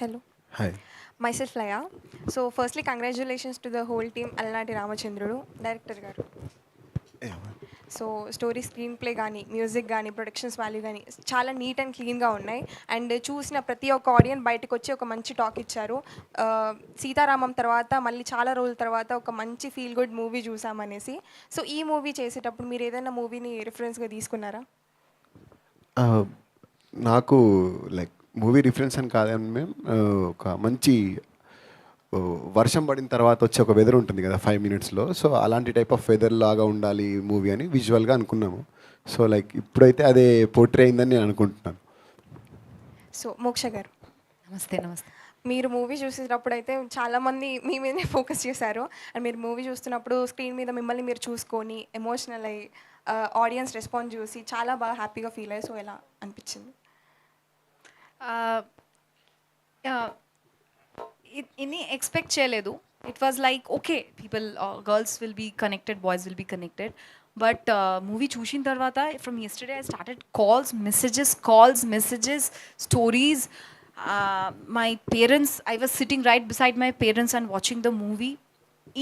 Hello, Hi. myself Laya. So, firstly, congratulations to the whole team, Alanati Ramachandrudu, director garu. Yeah. So story screen play కానీ music కానీ productions value కానీ చాలా neat and క్లీన్గా ఉన్నాయి. And చూసిన ప్రతి ఒక్క ఆడియన్స్ బయటకు వచ్చి ఒక మంచి టాక్ ఇచ్చారు. సీతారామం తర్వాత మళ్ళీ చాలా రోజుల తర్వాత ఒక మంచి ఫీల్ గుడ్ మూవీ చూసామనేసి. సో ఈ మూవీ చేసేటప్పుడు మీరు ఏదైనా మూవీని రిఫరెన్స్గా తీసుకున్నారా? నాకు లైక్ మూవీ రిఫరెన్స్ అని కాదని మేము ఒక మంచి వర్షం పడిన తర్వాత వచ్చే ఒక వెదర్ ఉంటుంది కదా 5 మినిట్స్లో. సో అలాంటి టైప్ ఆఫ్ వెదర్ లాగా ఉండాలి మూవీ అని విజువల్గా అనుకున్నాము. సో లైక్ ఇప్పుడైతే అదే పోర్ట్రే అయిందని నేను అనుకుంటున్నాను. సో మోక్ష గారు నమస్తే. నమస్తే. మీరు మూవీ చూసేటప్పుడు అయితే చాలామంది మీ మీదనే ఫోకస్ చేశారు. అండ్ మీరు మూవీ చూస్తున్నప్పుడు స్క్రీన్ మీద మిమ్మల్ని మీరు చూసుకొని ఎమోషనల్ అయ్యి ఆడియన్స్ రెస్పాన్స్ చూసి చాలా బాగా హ్యాపీగా ఫీల్ అయ్యి, సో ఎలా అనిపించింది? ఇన్ని ఎక్స్పెక్ట్ చేయలేదు. It was like okay, people girls will be connected, boys will be connected. But movie చూసిన తర్వాత from yesterday I started calls, messages, stories. My parents, I was sitting right beside my parents and watching the movie.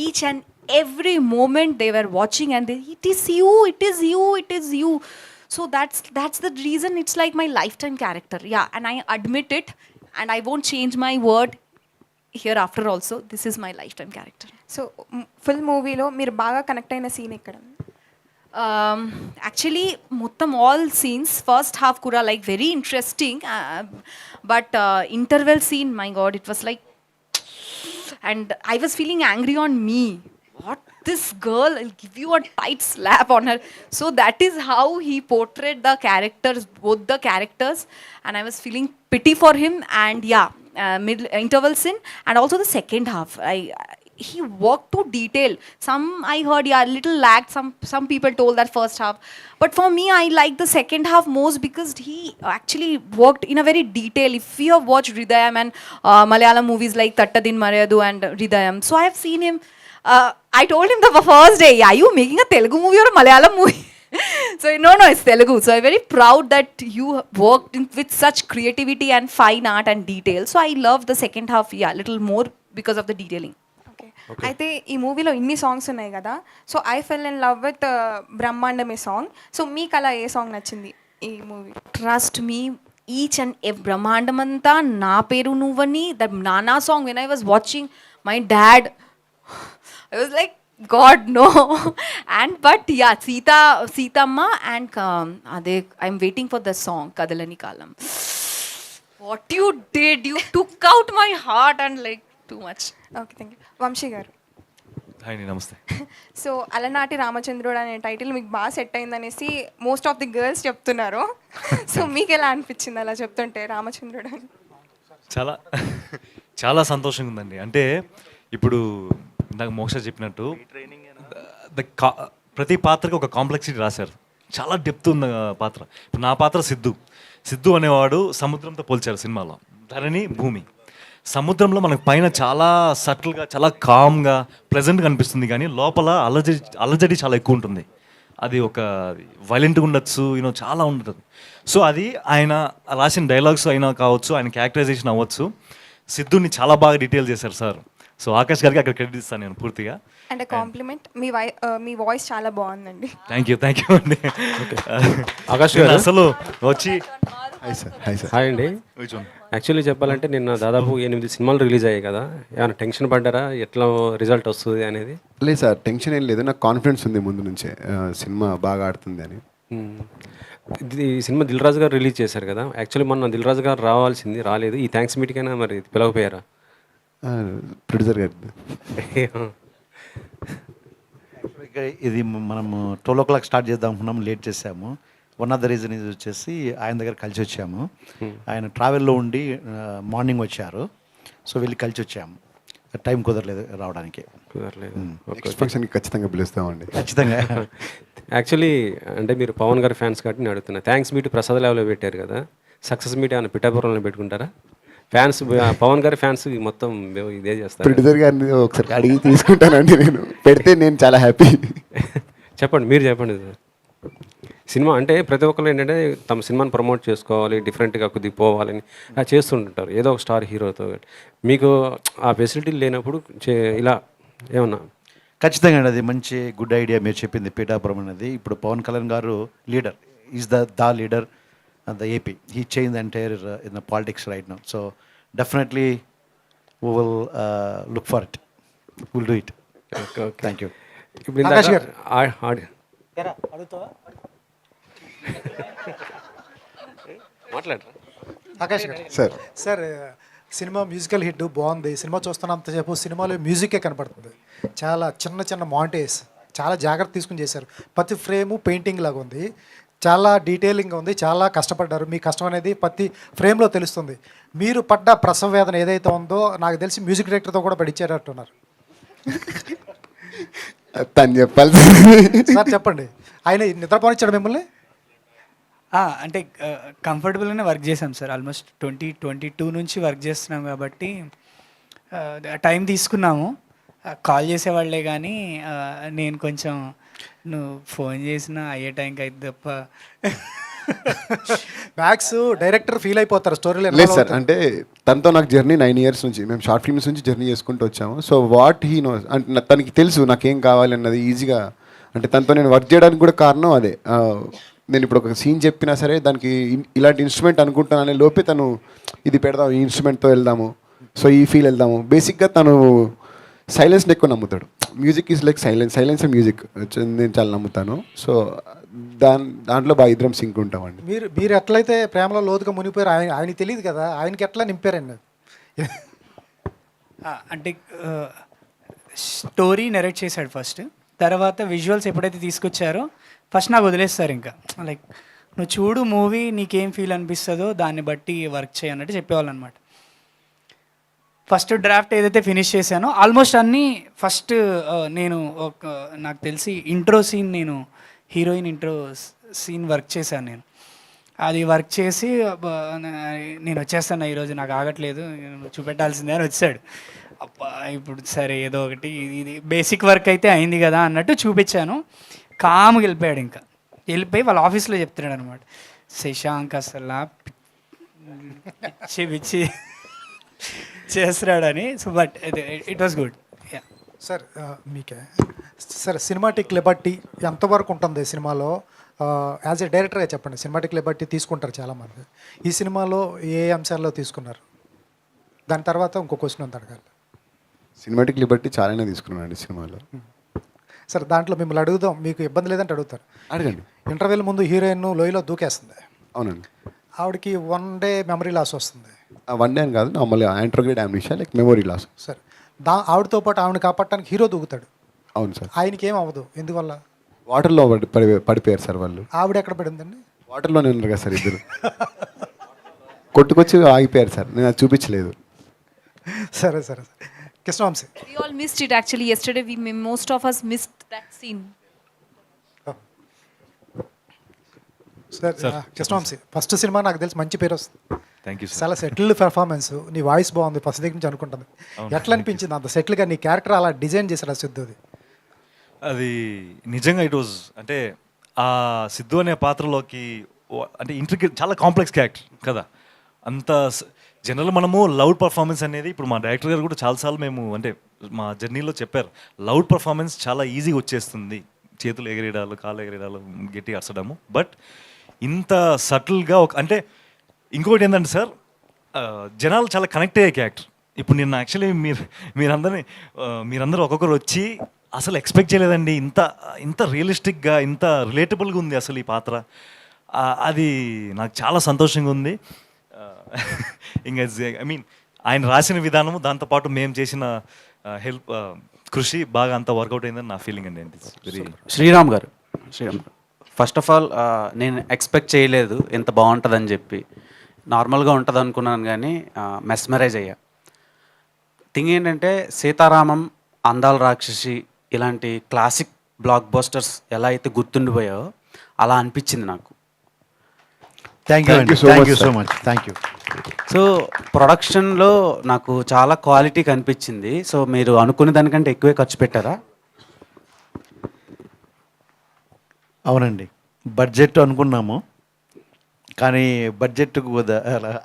Each and every moment they were watching and they, it is you. So that's the reason it's like my lifetime character. Yeah, and I admit it and I won't change my word hereafter also. This is my lifetime character. So full మూవీలో మీరు బాగా connect అయిన scene ఎక్కడ? Actually మొత్తం all scenes first half కూడా like very interesting, but interval scene, my god, it was like, and I was feeling angry on me. What, this girl, I'll give you a tight slap on her. So that is how he portrayed the characters, both the characters, and I was feeling pity for him. And yeah, middle interval scene and also the second half, he worked to detail. Some I heard, yeah, little lagged. Some people told that first half, but for me I like the second half most because he actually worked in a very detail. If you have watched Hridayam and Malayalam movies like Tattadin Marayadu and Hridayam, so I have seen him. I told him the first day, are you making a Telugu movie or a Malayalam movie? So no, it's Telugu. So I'm very proud that you worked with such creativity and fine art and detail. So I love the second half, yeah, little more because of the detailing. Okay, అయితే ఈ మూవీలో ఇన్ని songs ఉన్నాయి కదా, so I fell in love with బ్రహ్మాండమే song. So మీకు అలా ఏ సాంగ్ నచ్చింది ఈ movie? Trust me, each and every బ్రహ్మాండమంతా నా పేరు నువ్వని, that Nana song, when I was watching my dad, I was like, God no. And but yeah, Seethamma and ade, I'm waiting for the song Kadalani Kalam. What you did, you took out my heart and like too much. Okay, thank you. Vamshi garu. Hi, నమస్తే. So అలనాటి రామచంద్రుడు అనే title మీకు బాగా set అయిందనేసి most of the girls చెప్తున్నారు. So మీకు ఎలా అనిపించింది అలా చెప్తుంటే రామచంద్రుడు అని? చాలా చాలా సంతోషంగా ఉందండి. అంటే ఇప్పుడు ఇందాక మోక్ష చెప్పినట్టు ప్రతి పాత్రకి ఒక కాంప్లెక్సిటీ రాశారు. చాలా డెప్త్ ఉన్న పాత్ర. ఇప్పుడు నా పాత్ర సిద్ధు అనేవాడు సముద్రంతో పోల్చారు సినిమాలో. ధరణి, భూమి. సముద్రంలో మనకు పైన చాలా సటిల్గా, చాలా కామ్గా, ప్లెజెంట్గా అనిపిస్తుంది, కానీ లోపల అలజడి చాలా ఎక్కువ ఉంటుంది. అది ఒక వైలెంట్గా ఉండొచ్చు, చాలా ఉంటుంది. సో అది ఆయన రాసిన డైలాగ్స్ అయినా కావచ్చు, ఆయన క్యారెక్టరైజేషన్ అవ్వచ్చు, సిద్ధుని చాలా బాగా డీటెయిల్ చేశారు సార్. సో ఆకాష్ గారికి అక్కడ క్రెడిట్ ఇస్తాను నేను పూర్తిగా. అండ్ కాంప్లిమెంట్, మీ వాయిస్ చాలా బాగుందండి. థ్యాంక్ యూ అండి. ఆకాష్ గారు అసలు వచ్చి హాయ్ అండి. యాక్చువల్లీ చెప్పాలంటే నిన్న దాదాపు 8 సినిమాలు రిలీజ్ అయ్యాయి కదా, ఏమైనా టెన్షన్ పడ్డారా ఎట్లా రిజల్ట్ వస్తుంది అనేది? లేదు సార్, టెన్షన్ ఏం లేదు. నాకు కాన్ఫిడెన్స్ ఉంది ముందు నుంచే సినిమా బాగా ఆడుతుంది అని. ఈ సినిమా దిల్ రాజు గారు రిలీజ్ చేశారు కదా, యాక్చువల్లీ మొన్న దిల్ రాజు గారు రావాల్సింది, రాలేదు. ఈ థ్యాంక్స్ మీటింగ్ అయినా మరి పిలవపోయారా? ప్రొడ్యూసర్ గారు ఇది మనము 12 o'clock స్టార్ట్ చేద్దాం అనుకున్నాము, లేట్ చేసాము. వన్ ఆఫ్ ద రీజన్ ఇది వచ్చేసి ఆయన దగ్గర కలిసి వచ్చాము. ఆయన ట్రావెల్లో ఉండి మార్నింగ్ వచ్చారు. సో వెళ్ళి కలిసి వచ్చాము. టైం కుదరలేదు రావడానికి. నెక్స్ట్ ఫంక్షన్కి ఖచ్చితంగా పిలుస్తామండి. ఖచ్చితంగా. యాక్చువల్లీ అంటే మీరు పవన్ గారి ఫ్యాన్స్ కాబట్టి నేను అడుగుతున్నా, థ్యాంక్స్ మీట్ ప్రసాద్ లెవెల్లో పెట్టారు కదా, సక్సెస్ మీట్ ఏమైనా పిఠాపురంలో పెట్టుకుంటారా? ఫ్యాన్స్, పవన్ గారి ఫ్యాన్స్ మొత్తం ఇదే చేస్తారు. ప్రొడ్యూసర్ గారిని ఒకసారి అడిగి తీసుకుంటానండి. నేను పెడితే నేను చాలా హ్యాపీ. చెప్పండి, మీరు చెప్పండి సార్. సినిమా అంటే ప్రతి ఒక్కరు ఏంటంటే తమ సినిమాని ప్రమోట్ చేసుకోవాలి, డిఫరెంట్గా కొద్దిగా పోవాలని చేస్తుంటారు ఏదో ఒక స్టార్ హీరోతో. మీకు ఆ ఫెసిలిటీ లేనప్పుడు ఇలా ఏమన్నా? ఖచ్చితంగా అండి, అది మంచి గుడ్ ఐడియా మీరు చెప్పింది. పీఠాపురం అనేది ఇప్పుడు పవన్ కళ్యాణ్ గారు leader, is the leader the AP. He change the entire in the politics right now. So definitely we will look for it, will do it. Thank you. ఇప్పుడు ఆకాష్ గారు. మాట్లాడరా? ఆకాష్ గారు. Sir sir, cinema musical hit బాగుంది. Cinema చూస్తున్నంతసేపు సినిమాలో మ్యూజికే కనపడుతుంది. చాలా చిన్న చిన్న మాంటేజ్ చాలా జాగ్రత్త తీసుకుని చేశారు. ప్రతి ఫ్రేము పెయింటింగ్ లాగా ఉంది. చాలా డీటెయిలింగ్గా ఉంది. చాలా కష్టపడ్డారు. మీ కష్టం అనేది ప్రతి ఫ్రేమ్లో తెలుస్తుంది. మీరు పడ్డ ప్రసవ వేదన ఏదైతే ఉందో నాకు తెలిసి మ్యూజిక్ డైరెక్టర్తో కూడా పడిచ్చేటట్టున్నారు. తను చెప్పాలి. సార్ చెప్పండి, ఆయన నిద్రపోనిచ్చాడు మిమ్మల్ని? అంటే కంఫర్టబుల్గానే వర్క్ చేసాం సార్. ఆల్మోస్ట్ 2022 నుంచి వర్క్ చేస్తున్నాం కాబట్టి టైం తీసుకున్నాము. కాల్ చేసేవాళ్ళే కానీ నేను కొంచెం నువ్వు ఫోన్ చేసినా అయ్యే టైంకి అయితే తప్ప. మ్యాక్స్ డైరెక్టర్ ఫీల్ అయిపోతారు స్టోరీలో. లేదు సార్, అంటే తనతో నాకు జర్నీ 9 years నుంచి, మేము షార్ట్ ఫిల్మ్స్ నుంచి జర్నీ చేసుకుంటూ వచ్చాము. సో వాట్ హీ నోస్ అంటే తనకి తెలుసు నాకేం కావాలి అన్నది ఈజీగా. అంటే తనతో నేను వర్క్ చేయడానికి కూడా కారణం అదే. నేను ఇప్పుడు ఒక సీన్ చెప్పినా సరే దానికి ఇలాంటి ఇన్స్ట్రుమెంట్ అనుకుంటాననే లోపే తను ఇది పెడదాం, ఈ ఇన్స్ట్రుమెంట్తో వెళ్దాము, సో ఈ ఫీల్ వెళ్దాము. బేసిక్గా తను సైలెన్స్ని ఎక్కువ నమ్ముతాడు. Music is like silence music నేను చాలా నమ్ముతాను. సో దాంట్లో బాగా ఇద్దరం సింక్ ఉంటామండి. మీరు ఎట్లయితే ప్రేమలో లోతుగా మునిగిపోయారు, ఆయనకి తెలియదు కదా, ఆయనకి ఎట్లా నింపారండి? అంటే స్టోరీ నెరేట్ చేశాడు ఫస్ట్, తర్వాత విజువల్స్ ఎప్పుడైతే తీసుకొచ్చారో ఫస్ట్ నాకు వదిలేస్తారు. ఇంకా లైక్ నువ్వు చూడు మూవీ, నీకేం ఫీల్ అనిపిస్తుందో దాన్ని బట్టి వర్క్ చేయన్నట్టు చెప్పేవాళ్ళు అనమాట. ఫస్ట్ డ్రాఫ్ట్ ఏదైతే ఫినిష్ చేశానో ఆల్మోస్ట్ అన్నీ ఫస్ట్ నేను నాకు తెలిసి ఇంట్రో సీన్, నేను హీరోయిన్ ఇంట్రో సీన్ వర్క్ చేశాను. నేను అది వర్క్ చేసి నేను వచ్చేస్తాను ఈరోజు, నాకు ఆగట్లేదు, చూపెట్టాల్సిందే అని వచ్చాడు. అబ్బా ఇప్పుడు సరే ఏదో ఒకటి, ఇది బేసిక్ వర్క్ అయితే అయింది కదా అన్నట్టు చూపించాను. కామ్గా వెళ్ళిపోయాడు. ఇంకా వెళ్ళిపోయి వాళ్ళ ఆఫీస్లో చెప్తున్నాడు అనమాట, శశాంక్ అసలు పిచ్చి చేస్తున్నాడని. So but it was good. Sir మీకే సార్, సినిమాటిక్ లిబర్టీ ఎంతవరకు ఉంటుంది సినిమాలో? యాజ్ ఏ డైరెక్టర్గా చెప్పండి. సినిమాటిక్ లిబర్టీ తీసుకుంటారు చాలామంది. ఈ సినిమాలో ఏ అంశాల్లో తీసుకున్నారు? దాని తర్వాత ఇంకో క్వశ్చన్ ఉంది అడగాలి. సినిమాటిక్ లిబర్టీ చాలానే తీసుకున్నానండి సినిమాలో. సార్ దాంట్లో మిమ్మల్ని అడుగుదాం, మీకు ఇబ్బంది లేదంటే అడుగుతారు. అడగండి. ఇంటర్వెల్ ముందు హీరోయిన్ లోయలో దూకేస్తుంది. అవునండి. ఆవిడకి 1 day మెమరీ లాస్ వస్తుంది. 1 day అని కాదు, నార్మల్గా anterograde amnesia like memory loss. Sir ఆవిడతో పాటు ఆవిడని కాపాడటానికి హీరో దూకుతాడు. అవును సార్. ఆయనకి ఏం అవ్వదు, ఎందువల్ల? వాటర్లో పడిపోయారు సార్ వాళ్ళు. ఆవిడ ఎక్కడ పడిందండి? వాటర్లోనే ఉన్నారు కదా సార్ ఇద్దరు. కొట్టుకొచ్చి ఆగిపోయారు సార్, నేను అది చూపించలేదు. సరే సరే sir. Krishna Vamsi. We all missed it actually. Yesterday, most of us missed that scene. Sir Krishna Vamsi, first cinema నాకు తెలిసి మంచి పేరు వస్తుంది. Thank you sir. చాలా సెటిల్డ్ పెర్ఫార్మెన్స్. నీ వాయిస్ బాగుంది ఫస్ట్ దగ్గర నుంచి అనుకుంటుంది. ఎట్లా అనిపించింది అంత సెటిల్గా నీ క్యారెక్టర్ అలా డిజైన్ చేశాడు సిద్ధుది? అది నిజంగా ఇట్ వాజ్, అంటే ఆ సిద్ధు అనే పాత్రలోకి అంటే ఇంట్రికేట్, చాలా కాంప్లెక్స్ క్యారెక్టర్ కదా. అంత జనరల్ మనము లౌడ్ పర్ఫార్మెన్స్ అనేది, ఇప్పుడు మా డైరెక్టర్ గారు కూడా చాలాసార్లు మేము అంటే మా జర్నీలో చెప్పారు, లౌడ్ పర్ఫార్మెన్స్ చాలా ఈజీగా వచ్చేస్తుంది, చేతులు ఎగరేయడాలు, కాళ్ళు ఎగరేయడాలు, గట్టిగా అరచడము. బట్ ఇంత సటిల్గా ఒక, అంటే ఇంకొకటి ఏంటంటే సార్, జనాలు చాలా కనెక్ట్ అయ్యే క్యారెక్టర్. ఇప్పుడు నిన్న యాక్చువల్లీ మీరందరూ ఒక్కొక్కరు వచ్చి అసలు ఎక్స్పెక్ట్ చేయలేదండి, ఇంత రియలిస్టిక్గా, ఇంత రిలేటబుల్గా ఉంది అసలు ఈ పాత్ర. అది నాకు చాలా సంతోషంగా ఉంది. ఇంకా ఐ మీన్ ఆయన రాసిన విధానము, దాంతోపాటు మేము చేసిన కృషి బాగా అంత వర్కౌట్ అయిందని నా ఫీలింగ్ అండి. వెరీ శ్రీరామ్ గారు, ఫస్ట్ ఆఫ్ ఆల్ నేను ఎక్స్పెక్ట్ చేయలేదు ఎంత బాగుంటుందని చెప్పి. నార్మల్గా ఉంటుంది అనుకున్నాను కానీ మెస్మరైజ్ అయ్యా. థింగ్ ఏంటంటే సీతారామం, అందాల రాక్షసి ఇలాంటి క్లాసిక్ బ్లాక్ బస్టర్స్ ఎలా అయితే గుర్తుండిపోయాయో అలా అనిపించింది నాకు. Thank you so much. Thank you. So ప్రొడక్షన్లో నాకు చాలా క్వాలిటీ కనిపించింది. సో మీరు అనుకునే దానికంటే ఎక్కువే ఖర్చు పెట్టారా? అవునండి, బడ్జెట్ అనుకున్నాము, కానీ బడ్జెట్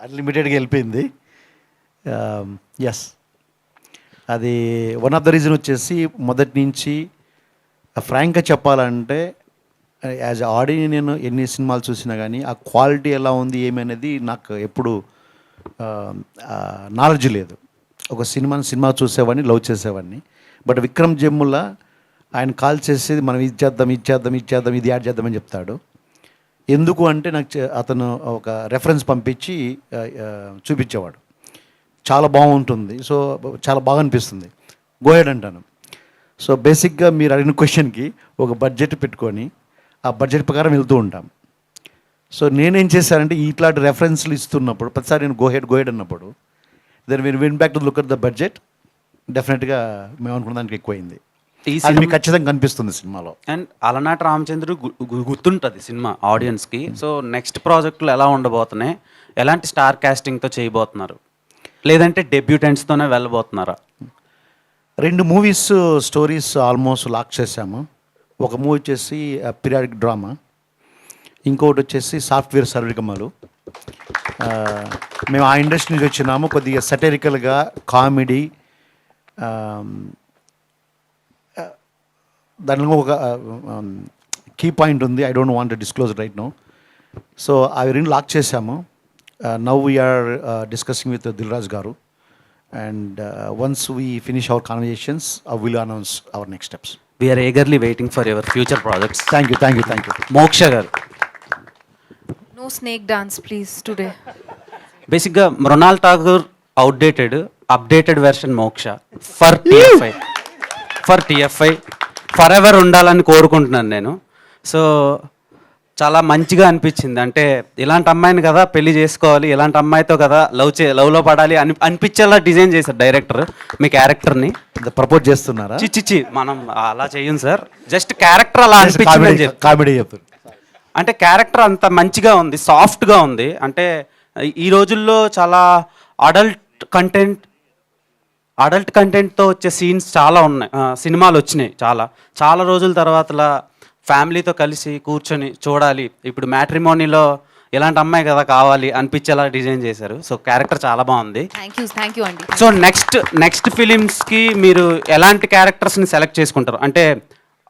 అన్లిమిటెడ్గా వెళ్ళిపోయింది. ఎస్, అది వన్ ఆఫ్ ద రీజన్ వచ్చేసి మొదటి నుంచి ఫ్రాంక్గా చెప్పాలంటే యాజ్ ఆడియన్ నేను ఎన్ని సినిమాలు చూసినా కానీ ఆ క్వాలిటీ ఎలా ఉంది ఏమి అనేది నాకు ఎప్పుడు నాలెడ్జ్ లేదు. ఒక సినిమా చూసేవాడిని, లవ్ చేసేవాడిని. బట్ విక్రమ్ జమ్ముల ఆయన కాల్ చేసేది మనం ఇది చేద్దాం ఇది యాడ్ చేద్దామని చెప్తాడు. ఎందుకు అంటే నాకు అతను ఒక రెఫరెన్స్ పంపించి చూపించేవాడు, చాలా బాగుంటుంది, సో చాలా బాగా అనిపిస్తుంది, గోహెడ్ అంటాను. సో బేసిక్గా మీరు అడిగిన క్వశ్చన్కి ఒక బడ్జెట్ పెట్టుకొని ఆ బడ్జెట్ ప్రకారం వెళ్తూ ఉంటాం. సో నేనేం చేశానంటే ఇట్లాంటి రెఫరెన్స్లు ఇస్తున్నప్పుడు ప్రతిసారి నేను గోహెడ్ అన్నప్పుడు దెన్ మీరు win back to look at the budget, డెఫినెట్గా మేము అనుకున్న దానికి ఎక్కువైంది. అది మీకు ఖచ్చితంగా కనిపిస్తుంది సినిమాలో. అండ్ అలనాటి రామచంద్రుడు గుర్తుంటుంది సినిమా ఆడియన్స్కి. సో నెక్స్ట్ ప్రాజెక్టులు ఎలా ఉండబోతున్నాయి, ఎలాంటి స్టార్ కాస్టింగ్తో చేయబోతున్నారు, లేదంటే డెబ్యూటెంట్స్తోనే వెళ్ళబోతున్నారా? 2 మూవీస్ స్టోరీస్ ఆల్మోస్ట్ లాక్ చేశాము. ఒక మూవీ వచ్చేసి పీరియాడిక్ డ్రామా, ఇంకొకటి వచ్చేసి సాఫ్ట్వేర్ సర్వికమలు. మేము ఆ ఇండస్ట్రీ నుంచి వచ్చినాము, కొద్దిగా సటరికల్గా కామెడీ, దానిలో ఒక కీ పాయింట్ ఉంది, I don't want to disclose right now. So అవి 2 లాక్ చేశాము. Now we're discussing with Dil Raj గారు, and once we finish our conversations will announce our next steps. We're eagerly waiting for your future projects. Thank you. Moksha గారు, No snake dance, please, today. బేసిక్గా Mrunal Thakur outdated, updated version Moksha for TFI forever ఉండాలని కోరుకుంటున్నాను నేను. So చాలా మంచిగా అనిపించింది. అంటే ఇలాంటి అమ్మాయిని కదా పెళ్లి చేసుకోవాలి, ఇలాంటి అమ్మాయితో కదా లవ్లో పడాలి అనిపించేలా డిజైన్ చేశారు డైరెక్టర్ మీ క్యారెక్టర్ని. ప్రపోజ్ చేస్తున్నారా? చిచ్చి మనం అలా చెయ్యం సార్, జస్ట్ క్యారెక్టర్ అలా అనిపించింది. కామెడీ చెప్పారు అంటే క్యారెక్టర్ అంత మంచిగా ఉంది, సాఫ్ట్గా ఉంది. అంటే ఈ రోజుల్లో చాలా అడల్ట్ కంటెంట్తో వచ్చే సీన్స్ చాలా ఉన్నాయి, సినిమాలు వచ్చినాయి చాలా రోజుల తర్వాత ఫ్యామిలీతో కలిసి కూర్చొని చూడాలి. ఇప్పుడు మ్యాట్రిమోనీలో ఇలాంటి అమ్మాయి కదా కావాలి అనిపించేలా డిజైన్ చేశారు. సో క్యారెక్టర్ చాలా బాగుంది. థ్యాంక్ యూ అండి. సో నెక్స్ట్ ఫిలిమ్స్కి మీరు ఎలాంటి క్యారెక్టర్స్ని సెలెక్ట్ చేసుకుంటారు? అంటే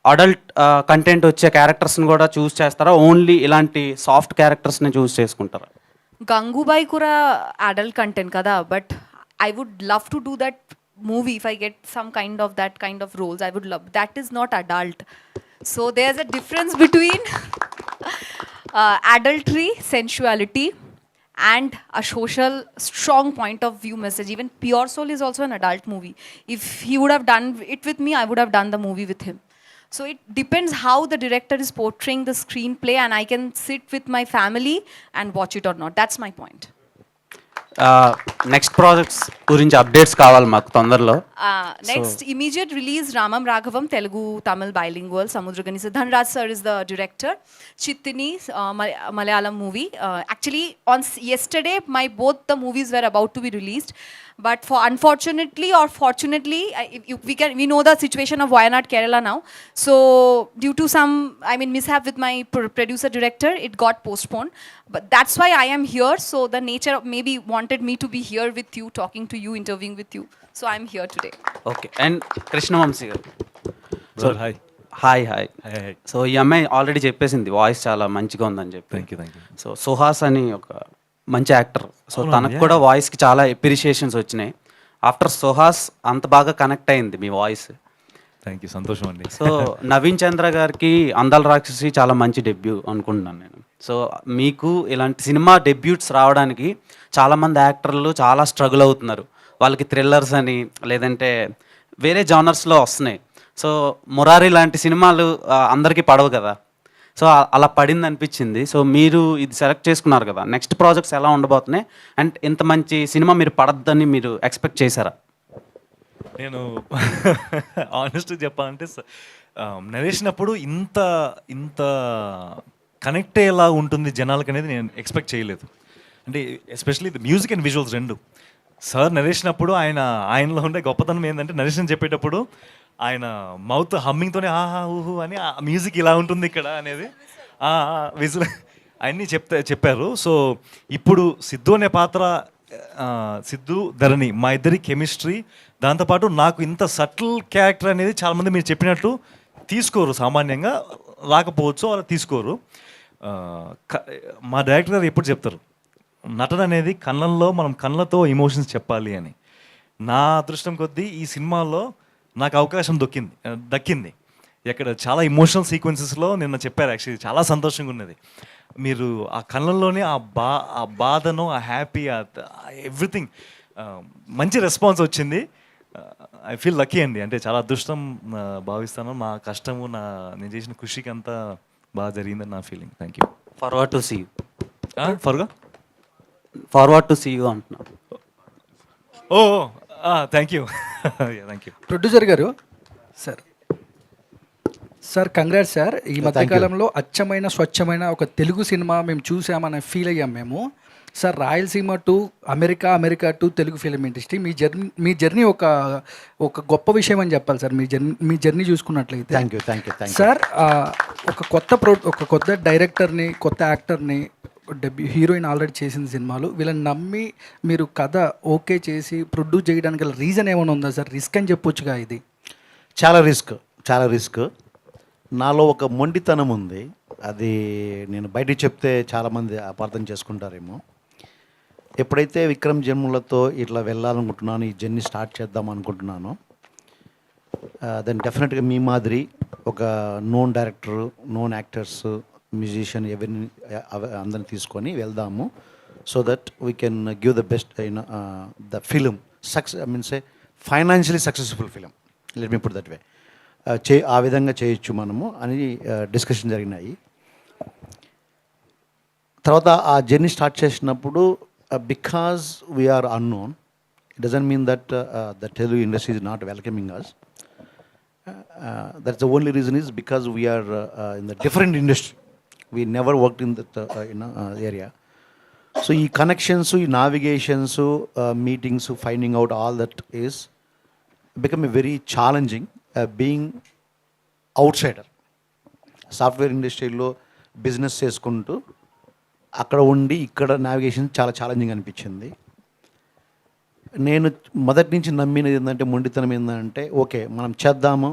అడల్ట్ కంటెంట్ వచ్చే క్యారెక్టర్స్ని కూడా చూస్ చేస్తారా, ఓన్లీ ఇలాంటి సాఫ్ట్ క్యారెక్టర్స్ని చూస్ చేసుకుంటారా? గంగూబాయ్ కూడా అడల్ట్ కంటెంట్ కదా, but I would love to do that movie if I get some kind of that kind of roles. I would love. That is not adult. So there's a difference between adultery, sensuality, and a social strong point of view message. Even Pure Soul is also an adult movie. If he would have done it with me, I would have done the movie with him. So it depends how the director is portraying the screenplay, and I can sit with my family and watch it or not. That's my point. Next projects గురించి updates కావాలి మాకు తొందరలో. Next immediate release Ramam Raghavam, Telugu Tamil bilingual. Samudragani Dhanraj sir is the director. Chittini Malayalam movie. Actually on yesterday both the movies were about to be released, but for unfortunately or fortunately we know the situation of Wayanad Kerala now. So due to some mishap with my producer director, it got postponed. But that's why I am here. So the nature maybe wanted me to be here with you, talking to you, interviewing with you. So I'm here today. Okay. And Krishna Vamsi గారు, hi. Hi. So ఈ అమ్మాయి already చెప్పేసింది voice చాలా మంచిగా ఉందని చెప్పి. Thank you. So Suhas అని ఒక మంచి యాక్టర్, సో తనకు కూడా వాయిస్కి చాలా అప్రిషియేషన్స్ వచ్చినాయి. ఆఫ్టర్ సుహాస్ అంత బాగా కనెక్ట్ అయింది మీ వాయిస్. థ్యాంక్ యూ, సంతోషం అండి. సో నవీన్ చంద్ర గారికి అందాల రాక్షసి చాలా మంచి డెబ్యూ అనుకుంటున్నాను నేను. సో మీకు ఇలాంటి సినిమా డెబ్యూట్స్ రావడానికి చాలామంది యాక్టర్లు చాలా స్ట్రగుల్ అవుతున్నారు. వాళ్ళకి థ్రిల్లర్స్ అని లేదంటే వేరే జానర్స్లో వస్తున్నాయి. సో మురారి లాంటి సినిమాలు అందరికీ పడవు కదా, సో అలా పడింది అనిపించింది. సో మీరు ఇది సెలెక్ట్ చేసుకున్నారు కదా, నెక్స్ట్ ప్రాజెక్ట్స్ ఎలా ఉండబోతున్నాయి అండ్ ఇంత మంచి సినిమా మీరు పడద్దని మీరు ఎక్స్పెక్ట్ చేశారా? నేను ఆనెస్ట్గా చెప్పాలంటే నరేషన్ అప్పుడు ఇంత కనెక్ట్ అయ్యేలా ఉంటుంది జనాలకి అనేది నేను ఎక్స్పెక్ట్ చేయలేదు. అంటే ఎస్పెషల్లీ మ్యూజిక్ అండ్ విజువల్స్ రెండు. సార్ నరేషన్ అప్పుడు ఆయనలో ఉండే గొప్పతనం ఏంటంటే నరేషన్ చెప్పేటప్పుడు ఆయన మౌత్ హమ్మింగ్తోనే ఆహా ఊహు అని ఆ మ్యూజిక్ ఇలా ఉంటుంది ఇక్కడ అనేది విజువల్ అన్నీ చెప్పారు. సో ఇప్పుడు సిద్ధు అనే పాత్ర, సిద్ధు ధరణి మా ఇద్దరి కెమిస్ట్రీ, దాంతోపాటు నాకు ఇంత సటిల్ క్యారెక్టర్ అనేది చాలామంది మీరు చెప్పినట్టు తీసుకోరు, సామాన్యంగా రాకపోవచ్చు, అలా తీసుకోరు. మా డైరెక్టర్ గారు ఎప్పుడు చెప్తారు, నటన అనేది కళ్ళల్లో, మనం కళ్ళతో ఎమోషన్స్ చెప్పాలి అని. నా అదృష్టం కొద్దీ ఈ సినిమాలో నాకు అవకాశం దక్కింది. ఇక్కడ చాలా ఇమోషనల్ సీక్వెన్సెస్లో నిన్న చెప్పారు, యాక్చువల్లీ చాలా సంతోషంగా ఉన్నది. మీరు ఆ కళ్ళల్లోనే ఆ బాధను, ఆ హ్యాపీ, ఎవ్రీథింగ్ మంచి రెస్పాన్స్ వచ్చింది. ఐ ఫీల్ లక్కీ అండి, అంటే చాలా అదృష్టం భావిస్తాను. నా కష్టము, నేను చేసిన కృషికి అంతా బాగా జరిగిందని నా feeling. Thank you. Forward to see you. Forward to see you అంటున్నాను. Oh thank you. Thank you. Producer గారు సార్ కంగ్రాట్స్ సార్. ఈ మధ్యకాలంలో అచ్చమైన స్వచ్ఛమైన ఒక తెలుగు సినిమా మేము చూసామని ఫీల్ అయ్యాం మేము. Sir Rayalaseema to America to Telugu film industry me journey ఒక గొప్ప విషయం అని చెప్పాలి సార్. మీ జర్నీ చూసుకున్నట్లయితే థ్యాంక్ యూ. సార్ ఒక కొత్త డైరెక్టర్ని, కొత్త యాక్టర్ని, హీరోయిన్ ఆల్రెడీ చేసిన సినిమాలు, వీళ్ళని నమ్మి మీరు కథ ఓకే చేసి ప్రొడ్యూస్ చేయడానికి గల రీజన్ ఏమైనా ఉందా సార్? రిస్క్ అని చెప్పొచ్చుగా ఇది. చాలా రిస్క్. నాలో ఒక మొండితనం ఉంది, అది నేను బయటికి చెప్తే చాలామంది అపార్థం చేసుకుంటారేమో. ఎప్పుడైతే విక్రమ్ జన్మలతో ఇట్లా వెళ్ళాలనుకుంటున్నాను, ఈ జర్నీ స్టార్ట్ చేద్దాం అనుకుంటున్నాను, దెన్ డెఫినెట్గా మీ మాదిరి ఒక known director, known actors, musician ఎవరిని అందరిని తీసుకొని వెళ్దాము. So that we can give the best the film financially successful film, let me put that way. ఆ విధంగా చేయొచ్చు మనము అని డిస్కషన్ జరిగినాయి. తర్వాత ఆ జర్నీ స్టార్ట్ చేసినప్పుడు because we are unknown, it doesn't mean that the Telugu industry is not welcoming us. That's the only reason is because we are in the different industry. We never worked in that area. So ఈ connections, ఈ navigations, meetings, finding out all that is become a very challenging being outsider. Software ఇండస్ట్రీలో business చేసుకుంటూ అక్కడ ఉండి ఇక్కడ navigation చాలా challenging అనిపించింది. నేను మొదటి నుంచి నమ్మినది ఏంటంటే, మొండితనం ఏంటంటే, ఓకే మనం చేద్దాము,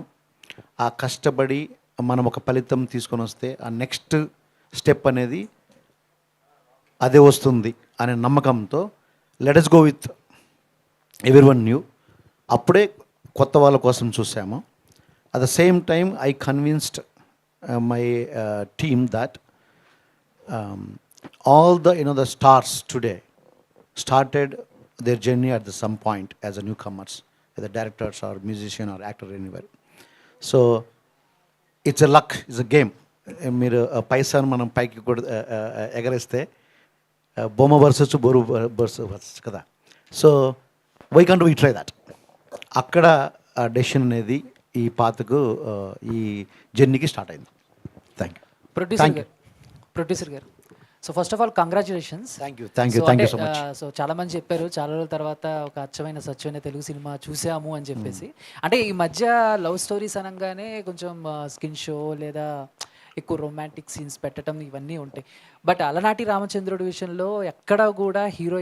ఆ కష్టపడి మనం ఒక ఫలితం తీసుకొని వస్తే ఆ నెక్స్ట్ స్టెప్ అనేది అదే వస్తుంది అనే నమ్మకంతో let us go with everyone new. అప్పుడే కొత్త వాళ్ళ కోసం చూసాము. At the same time I convinced my team that all the stars today started their journey at some point as a newcomers, whether directors or musician or actor anywhere. So it's a luck, it's a game. మీరు పైసాను మనం పైకి కూడా ఎగరేస్తే బొమ్మ బరసొచ్చు, bore బరసొచ్చు కదా. So why can't we try that. అక్కడ ఆ decision అనేది ఈ పాతకు ఈ జర్నీకి స్టార్ట్ అయింది. Thank you. ప్రొడ్యూసర్ గారు, so first of all congratulations. Thank you so much. So చాలా మంది చెప్పారు చాలా రోజుల తర్వాత ఒక అచ్చమైన స్వచ్ఛమైన తెలుగు సినిమా చూసాము అని చెప్పేసి. అంటే ఈ మధ్య లవ్ స్టోరీస్ అనగానే కొంచెం స్కిన్ షో లేదా ఎక్కువ రొమాంటిక్ సీన్స్ పెట్టడం ఇవన్నీ ఉంటాయి. బట్ అలనాటి రామచంద్రుడి విషయంలో ఎక్కడ కూడా హీరో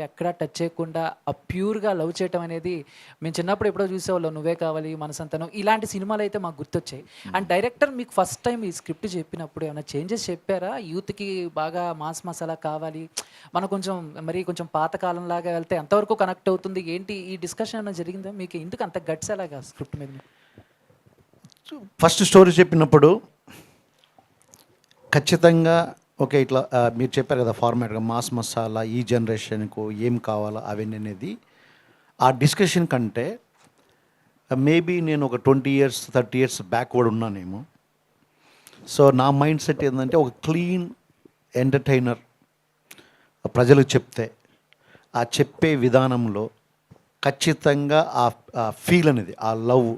ఎక్కడా టచ్ చేయకుండా ఆ ప్యూర్గా లవ్ చేయటం అనేది మేము చిన్నప్పుడు ఎప్పుడో చూసేవాళ్ళం. నువ్వే కావాలి, మనసంతను, ఇలాంటి సినిమాలు అయితే మాకు గుర్తొచ్చాయి. అండ్ డైరెక్టర్ మీకు ఫస్ట్ టైం ఈ స్క్రిప్ట్ చెప్పినప్పుడు ఏమైనా చేంజెస్ చెప్పారా? యూత్కి బాగా మాస్ మసాలా కావాలి, మనం కొంచెం పాతకాలంలాగా వెళ్తే ఎంతవరకు కనెక్ట్ అవుతుంది, ఏంటి ఈ డిస్కషన్ ఏమైనా జరిగిందా మీకు? ఎందుకు అంత గట్స్ అలాగా స్క్రిప్ట్ మీద? ఫస్ట్ స్టోరీ చెప్పినప్పుడు ఖచ్చితంగా ఓకే ఇట్లా మీరు చెప్పారు కదా ఫార్మాట్గా మాస్ మసాలా, ఈ జనరేషన్కు ఏం కావాలో అవన్నీ అనేది ఆ డిస్కషన్ కంటే మేబీ నేను ఒక 20 years 30 years బ్యాక్వర్డ్ ఉన్నానేమో. సో నా మైండ్ సెట్ ఏంటంటే ఒక క్లీన్ ఎంటర్టైనర్ ప్రజలకు చెప్తే ఆ చెప్పే విధానంలో ఖచ్చితంగా ఆ ఫీల్ అనేది, ఆ లవ్,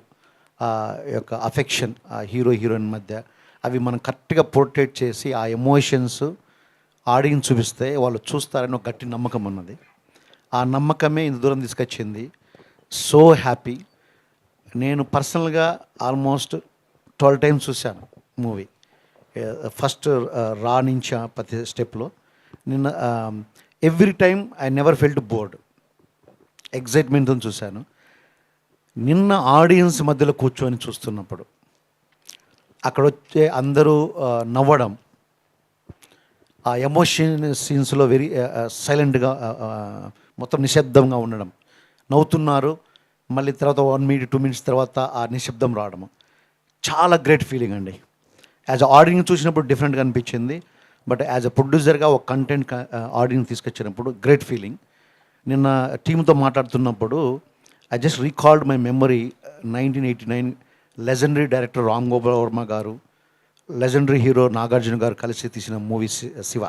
ఆ యొక్క అఫెక్షన్ ఆ హీరోయిన్ మధ్య అవి మనం కరెక్ట్గా పోర్ట్రేట్ చేసి ఆ ఎమోషన్స్ ఆడియన్స్ చూపిస్తే వాళ్ళు చూస్తారని ఒక గట్టి నమ్మకం ఉన్నది. ఆ నమ్మకమే ఇంత దూరం తీసుకొచ్చింది. So happy. నేను పర్సనల్గా ఆల్మోస్ట్ 12 times చూశాను మూవీ. ఫస్ట్ రా నుంచి ప్రతి స్టెప్లో నిన్న every time I never felt bored, ఎగ్జైట్మెంట్తో చూశాను. నిన్న ఆడియన్స్ మధ్యలో కూర్చొని చూస్తున్నప్పుడు అక్కడ వచ్చే అందరూ నవ్వడం, ఆ ఎమోషన్ సీన్స్లో వెరీ సైలెంట్గా మొత్తం నిశ్శబ్దంగా ఉండడం, నవ్వుతున్నారు, మళ్ళీ తర్వాత 1 minute 2 minutes తర్వాత ఆ నిశ్శబ్దం రావడం, చాలా గ్రేట్ ఫీలింగ్ అండి. యాజ్ అ ఆడియన్స్ చూసినప్పుడు డిఫరెంట్గా అనిపించింది, బట్ యాజ్ అ ప్రొడ్యూసర్గా ఒక కంటెంట్ ఆడియన్స్ తీసుకొచ్చినప్పుడు గ్రేట్ ఫీలింగ్. నిన్న టీంతో మాట్లాడుతున్నప్పుడు I just recalled my memory 1989 legendary director Ram Gopal Varma గారు, లెజెండరీ హీరో నాగార్జున గారు కలిసి తీసిన మూవీ శివ.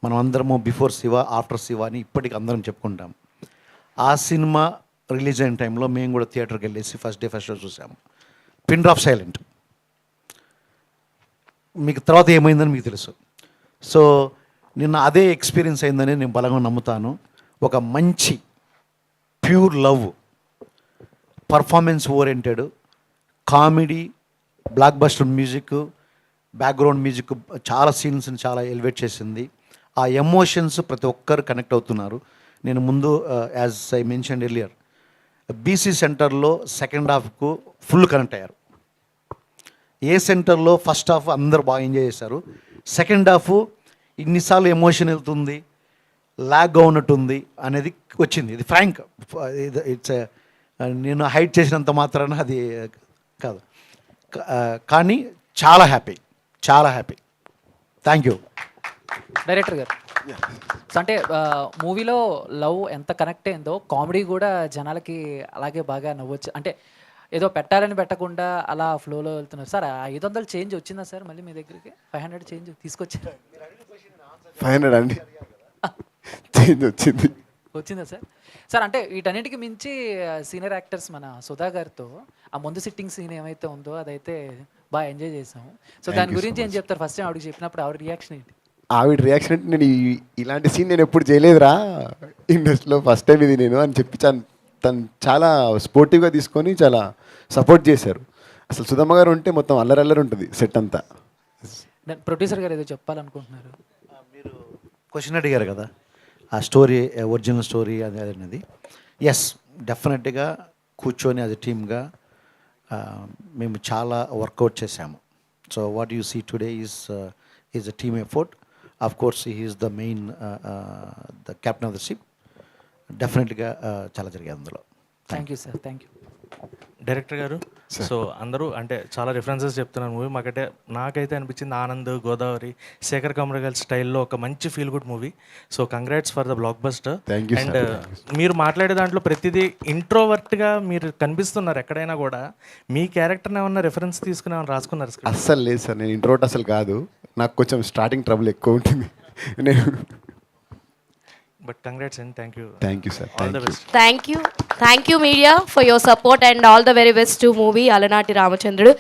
మనం అందరము బిఫోర్ శివ ఆఫ్టర్ శివ అని ఇప్పటికి అందరం చెప్పుకుంటాం. ఆ సినిమా రిలీజ్ అయిన టైంలో మేము కూడా థియేటర్కి వెళ్ళేసి ఫస్ట్ డే ఫస్ట్ షో చూసాము. Pin drop silent. మీకు తర్వాత ఏమైందని మీకు తెలుసు. సో నిన్న అదే ఎక్స్పీరియన్స్ అయిందని నేను బలంగా నమ్ముతాను. ఒక మంచి pure love, performance oriented, comedy, block buster music, background music చాలా సీన్స్ని చాలా ఎలివేట్ చేసింది. ఆ ఎమోషన్స్ ప్రతి ఒక్కరు కనెక్ట్ అవుతున్నారు. నేను ముందు as I mention earlier BC సెంటర్లో సెకండ్ హాఫ్కు ఫుల్ కనెక్ట్ అయ్యారు. ఏ సెంటర్లో ఫస్ట్ హాఫ్ అందరు బాగా ఎంజాయ్ చేశారు. సెకండ్ హాఫ్ ఇన్నిసార్లు ఎమోషన్ వెళ్తుంది, లాగ్గా ఉన్నట్టుంది అనేది వచ్చింది. ఇది ఫ్రాంక్, ఇట్స్ నేను హైట్ చేసినంత మాత్రాన అది కాదు, కానీ చాలా హ్యాపీ, చాలా హ్యాపీ. థ్యాంక్ యూ డైరెక్టర్ గారు. సో అంటే మూవీలో లవ్ ఎంత కనెక్ట్ అయిందో కామెడీ కూడా జనాలకి అలాగే బాగా నవ్వచ్చు. అంటే ఏదో పెట్టాలని పెట్టకుండా అలా ఫ్లోలో వెళ్తున్నారు సార్. 500 చేంజ్ వచ్చిందా సార్ మళ్ళీ మీ దగ్గరికి? 500 చేంజ్ తీసుకొచ్చారు? 500 అండి చేంజ్ వచ్చింది. వచ్చిందా సార్? సార్ అంటే వీటన్నిటికి మించి సీనియర్ యాక్టర్స్ మన సుధా గారితో ఆ ముందు సిట్టింగ్ సీన్ ఏమైతే ఉందో అదైతే బాగా ఎంజాయ్ చేసాము. సో దాని గురించి ఏం చెప్తారు? ఫస్ట్ టైం ఆవిడకి చెప్పినప్పుడు ఆవిడ రియాక్షన్ ఏంటి? ఆవిడ రియాక్షన్ అంటే నేను ఇలాంటి సీన్ నేను ఎప్పుడు చేయలేదురా ఇండస్ట్రీలో, ఫస్ట్ టైం ఇది నేను అని చెప్పి తను చాలా స్పోర్టివ్గా తీసుకొని చాలా సపోర్ట్ చేశారు. అసలు సుధమ్మ గారు ఉంటే మొత్తం అల్లరల్లరి ఉంటుంది సెట్ అంతా. ప్రొడ్యూసర్ గారు ఏదో చెప్పాలనుకుంటున్నారు. మీరు క్వశ్చన్ అడిగారు కదా, ఆ స్టోరీ ఒరిజినల్ స్టోరీ అది అనేది. ఎస్, డెఫినెట్గా కూర్చొని యాజ్ ఎ టీమ్గా మేము చాలా వర్కౌట్ చేశాము. So what you see today is a team effort. Of course he is the main the captain of the ship. డెఫినెట్గా చాలా జరిగాయి అందులో. Thank you sir. Thank you director గారు. సో అందరూ అంటే చాలా రిఫరెన్సెస్ చెప్తున్నారు మూవీ. నాకైతే అనిపించింది ఆనంద్, గోదావరి, శేఖర్ కమరగల్ స్టైల్లో ఒక మంచి feel good movie. So congrats for the block buster. And మీరు మాట్లాడే దాంట్లో ప్రతిదీ ఇంట్రోవర్ట్గా మీరు కనిపిస్తున్నారు. ఎక్కడైనా కూడా మీ క్యారెక్టర్ని ఏమన్నా రిఫరెన్స్ తీసుకుని ఏమన్నా రాసుకున్నారు? అస్సలు లేదు సార్, నేను ఇంట్రోవర్ట్ అసలు కాదు. నాకు కొంచెం స్టార్టింగ్ ట్రబుల్ ఎక్కువ ఉంటుంది నేను. But congrats and thank you. Thank you sir. All the best. Thank you media for your support and all the very best to movie Alanati Ramachandrudu.